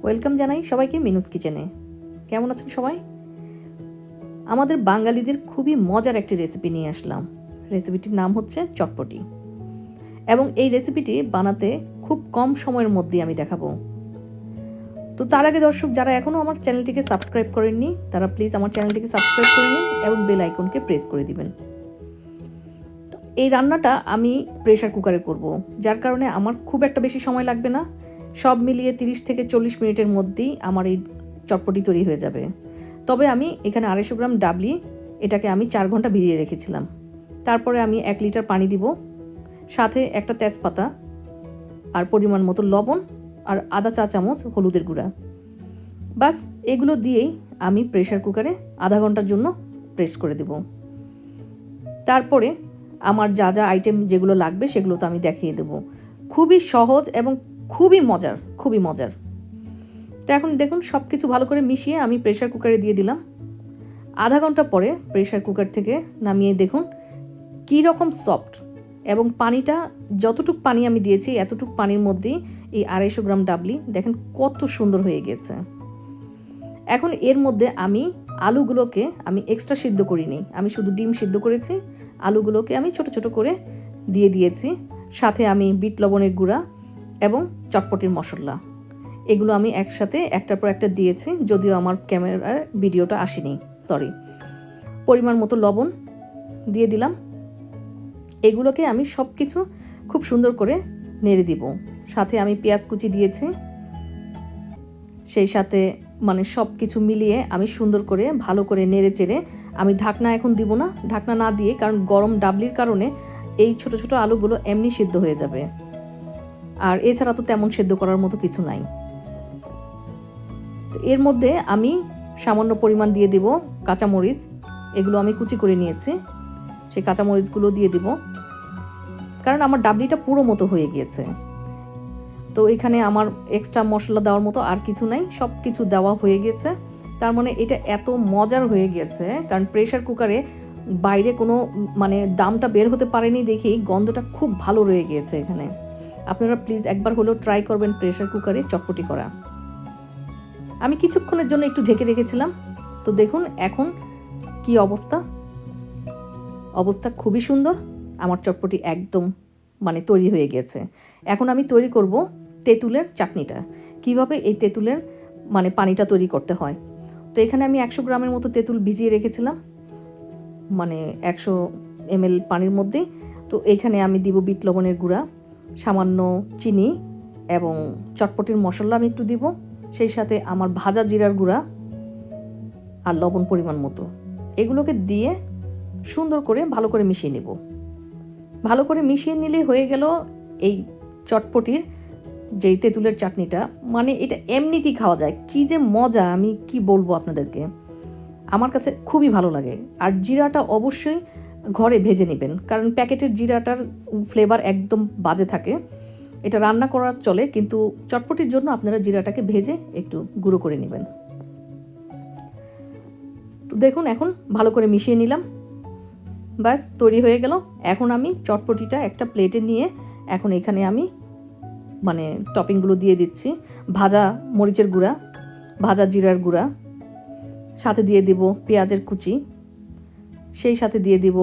Welcome জানাই সবাইকে মিনুস কিচেনে। কেমন আছেন সবাই? আমাদের বাঙালিদের খুবই মজার একটি রেসিপি নিয়ে আসলাম। রেসিপিটির নাম হচ্ছে চটপটি, এবং এই রেসিপিটি বানাতে খুব কম সময়ের মধ্যে আমি দেখাবো। তো তার আগে দর্শক যারা এখনও আমার চ্যানেলটিকে সাবস্ক্রাইব করেননি তারা প্লিজ আমার চ্যানেলটিকে সাবস্ক্রাইব করে নিন এবং বেল আইকনকে প্রেস করে দিবেন। এই রান্নাটা আমি প্রেশার কুকারে করব, যার কারণে আমার খুব একটা বেশি সময় লাগবে না। সব মিলিয়ে 30 থেকে 40 মিনিটের মধ্যেই আমার এই চটপটি তৈরি হয়ে যাবে। তবে আমি এখানে 250 গ্রাম ডাবলি, এটাকে আমি 4 ঘন্টা ভিজিয়ে রেখেছিলাম। তারপরে আমি 1 লিটার পানি দিব, সাথে একটা তেজপাতা আর পরিমাণ মতো লবণ আর আধা চা চামচ হলুদের গুঁড়া। বাস এগুলো দিয়েই আমি প্রেশার কুকারে আধা ঘন্টার জন্য প্রেস করে দেব। তারপরে আমার যা যা আইটেম যেগুলো লাগবে সেগুলো তো আমি দেখিয়ে দেব। খুবই সহজ এবং খুবই মজার। তো এখন দেখুন সব কিছু ভালো করে মিশিয়ে আমি প্রেশার কুকারে দিয়ে দিলাম। আধা ঘন্টা পরে প্রেশার কুকার থেকে নামিয়ে দেখুন কী রকম সফট, এবং পানিটা যতটুক পানি আমি দিয়েছি এতটুক পানির মধ্যেই এই 250 গ্রাম ডাবলি দেখেন কত সুন্দর হয়ে গেছে। এখন এর মধ্যে আমি আলুগুলোকে আমি এক্সট্রা সিদ্ধ করিনি, আমি শুধু ডিম সিদ্ধ করেছি। আলুগুলোকে আমি ছোট ছোট করে দিয়ে দিয়েছি, সাথে আমি বিট লবণের গুঁড়া এবং চটপটির মশলা এগুলো আমি একসাথে একটার পর একটা দিয়েছি, যদিও আমার ক্যামেরার ভিডিওটা আসেনি, সরি। পরিমাণ মতো লবণ দিয়ে দিলাম। এগুলোকে আমি সব কিছু খুব সুন্দর করে নেড়ে দিব। সাথে আমি পেঁয়াজ কুচি দিয়েছি, সেই সাথে মানে সব কিছু মিলিয়ে আমি সুন্দর করে ভালো করে নেড়ে চেড়ে আমি ঢাকনা এখন দিব না, ঢাকনা না দিয়ে, কারণ গরম ডাবলির কারণে এই ছোট ছোট আলুগুলো এমনি সিদ্ধ হয়ে যাবে, আর এছাড়া তো তেমন সিদ্ধ করার মতো কিছু নাই। এর মধ্যে আমি সামান্য পরিমাণ দিয়ে দিব কাঁচামরিচ, এগুলো আমি কুচি করে নিয়েছি, সেই কাঁচামরিচগুলো দিয়ে দিব, কারণ আমার ডাবলিটা পুরো মতো হয়ে গিয়েছে। তো এখানে আমার এক্সট্রা মশলা দেওয়ার মতো আর কিছু নাই, সব কিছু দেওয়া হয়ে গেছে। তার মানে এটা এত মজার হয়ে গেছে, কারণ প্রেশার কুকারে বাইরে কোনো মানে দামটা বের হতে পারেনি দেখেই গন্ধটা খুব ভালো রয়ে গিয়েছে এখানে। আপনারা প্লিজ একবার হলেও ট্রাই করবেন প্রেশার কুকারে চটপটি করা। আমি কিছুক্ষণের জন্য একটু ঢেকে রেখেছিলাম। তো দেখুন এখন কি অবস্থা খুবই সুন্দর। আমার চটপটি একদম মানে তৈরি হয়ে গেছে। এখন আমি তৈরি করব তেঁতুলের চাটনিটা। কিভাবে এই তেঁতুলের মানে পানিটা তৈরি করতে হয়। তো এখানে আমি 100 গ্রামের মতো তেঁতুল ভিজিয়ে রেখেছিলাম, মানে 100 ml পানির মধ্যে। তো এখানে আমি দিব বিট লবণের গুঁড়া, সামান্য চিনি এবং চটপটির মশলা আমি একটু দিব, সেই সাথে আমার ভাজা জিরার গুঁড়া আর লবণ পরিমাণ মতো। এগুলোকে দিয়ে সুন্দর করে ভালো করে মিশিয়ে নেব। ভালো করে মিশিয়ে নিলে হয়ে গেল এই চটপটির যেই তেঁতুলের চাটনিটা। মানে এটা এমনিতেই খাওয়া যায়, কি যে মজা আমি কি বলবো আপনাদেরকে, আমার কাছে খুবই ভালো লাগে। আর জিরাটা অবশ্যই ঘরে ভেজে নেবেন, কারণ প্যাকেটের জিরাটার ফ্লেভার একদম বাজে থাকে। এটা রান্না করা চলে, কিন্তু চটপটির জন্য আপনারা জিরাটাকে ভেজে একটু গুঁড়ো করে নেবেন। তো দেখুন এখন ভালো করে মিশিয়ে নিলাম, ব্যাস তৈরি হয়ে গেল। এখন আমি চটপটিটা একটা প্লেটে নিয়ে এখন এখানে আমি মানে টপিংগুলো দিয়ে দিচ্ছি। ভাজা মরিচের গুঁড়া, ভাজা জিরার গুঁড়া, সাথে দিয়ে দিব পেঁয়াজের কুচি, সেই সাথে দিয়ে দিব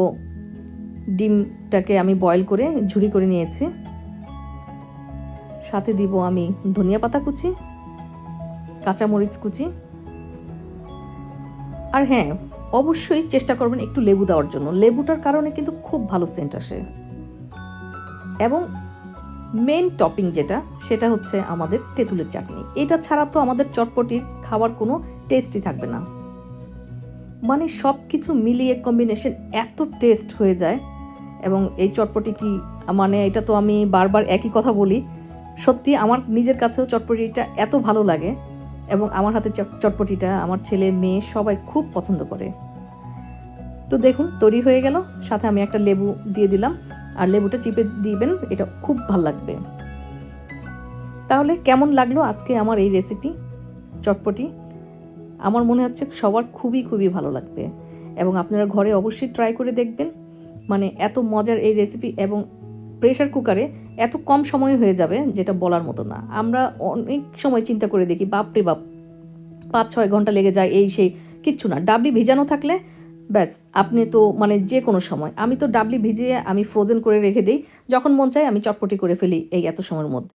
ডিমটাকে আমি বয়েল করে ঝুরি করে নিয়েছি, সাথে দিব আমি ধনিয়া পাতা কুচি, কাঁচামরিচ কুচি, আর হ্যাঁ অবশ্যই চেষ্টা করবেন একটু লেবু দেওয়ার জন্য। লেবুটার কারণে কিন্তু খুব ভালো সেন্ট আসে। এবং মেন টপিং যেটা, সেটা হচ্ছে আমাদের তেঁতুলের চাটনি। এটা ছাড়া তো আমাদের চটপটির খাওয়ার কোনো টেস্টই থাকবে না। মানে সব কিছু মিলিয়ে কম্বিনেশন এত টেস্ট হয়ে যায়। এবং এই চটপটি কি মানে এটা তো আমি বারবার একই কথা বলি, সত্যি আমার নিজের কাছেও চটপটিটা এত ভালো লাগে, এবং আমার হাতে চটপটিটা আমার ছেলে মেয়ে সবাই খুব পছন্দ করে। তো দেখুন তৈরি হয়ে গেল, সাথে আমি একটা লেবু দিয়ে দিলাম, আর লেবুটা চিপে দিবেন, এটা খুব ভালো লাগবে। তাহলে কেমন লাগলো আজকে আমার এই রেসিপি চটপটি? আমার মনে হচ্ছে সবার খুবই ভালো লাগবে, এবং আপনারা ঘরে অবশ্যই ট্রাই করে দেখবেন। মানে এত মজার এই রেসিপি, এবং প্রেশার কুকারে এত কম সময়ে হয়ে যাবে যেটা বলার মতো না। আমরা অনেক সময় চিন্তা করে দেখি, বাপরে বাপ 5-6 ঘন্টা লেগে যায়, এই সেই, কিচ্ছু না। ডাবলি ভিজানো থাকলে ব্যাস আপনি তো মানে যে কোনো সময়, আমি তো ডাবলি ভিজিয়ে আমি ফ্রোজেন করে রেখে দিই, যখন মন চায় আমি চটপটি করে ফেলি এই এত সময়ের মধ্যে।